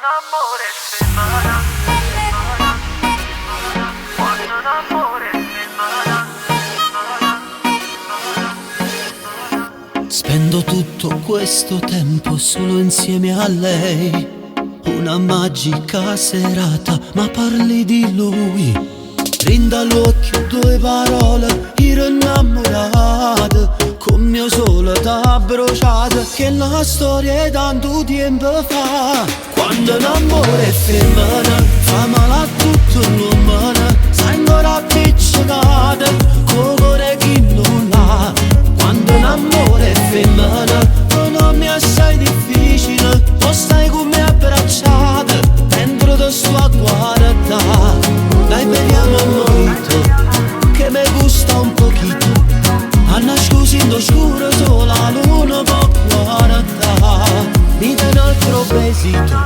un amore semana, quando un amore semana. Spendo tutto questo tempo solo insieme a lei, una magica serata, ma parli di lui. Rinda l'occhio due parole, ero innamorata, con mio sole t'ha bruciata, che la storia è tanto tempo fa. Quando l'amore è femmina, fa male a tutto l'uomo, sai ancora appiccicata, con cuore chi non l'ha. Quando l'amore è femmina, non mi assai difficile, o stai con me abbracciata, dentro te sto a guardare. Dai beviamo un mojito, che me gusta un pochino, a nascosito scuro solo la luna può guardare. Mi dai un altro besito,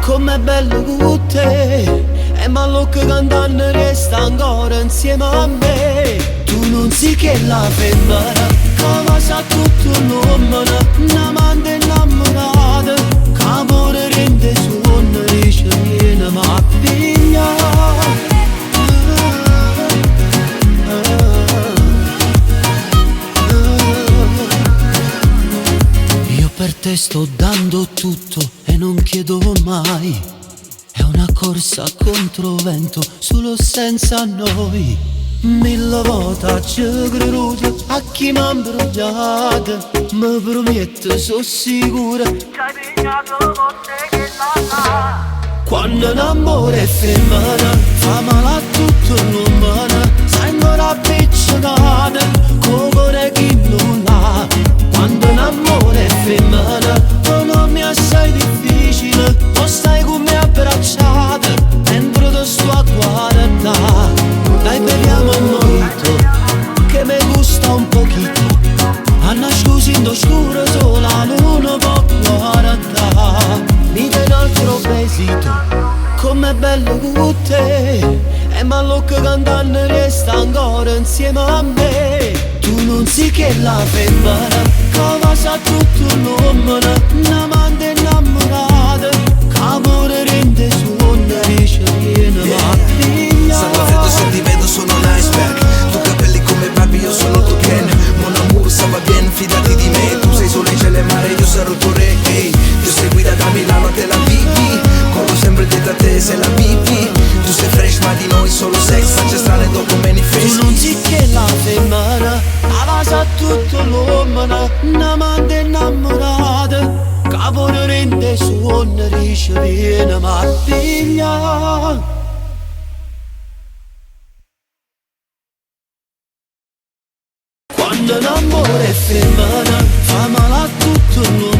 com'è bello con te, e ma lo che cantando resta ancora insieme a me. Tu non sei che la femmina, che va sa tutto l'uomo, un'amante innamorata, che amore rende suono, dice viene ma piglia. Io per te sto dando tutto e non chiedo mai, è una corsa contro vento, solo senza noi. Mille volte ci creduto a chi m'ha imbrogliato, mi prometto, sono sicura, Ci hai pignato forte che la sa. quando l'amore è femmina, fa male a tutto l'uomo, sai ancora appiccicata, con cuore chi non l'ha. Quando l'amore è femmina, non mi assai difficile, o stai con me abbracciata, dentro te sto a guardare. Dai beviamo un mojito, che me gusta un pochino, a nascosito scuro solo la luna può guardare. Mi dai un altro besito, com'è bello con te, e ma lo che cantando resta ancora insieme a me. Tu non sei che la femmina, che va sa tutto l'uomo, un'amante innamorata, che amore rende suono, dice viene ma piglia. Sangue freddo se ti vedo sono un iceberg, tu capelli come Barbie io sono tu Ken. Mon amour ça va bien, fidati di me, tu sei sole, cielo e mare, io sarò il tuo re. Hey, io sei guida da Milano a Tel Aviv, corro sempre dietro a te se la vivi. Tu sei fresh ma di noi solo sex, facce strane dopo manifesti. Tu non sei che la femmina, la sa tutto l'uomo, un'amante innamorata, che amore rende suono, dice viene ma piglia. Quando l'amore è femmina, fa male a tutto l'uomo,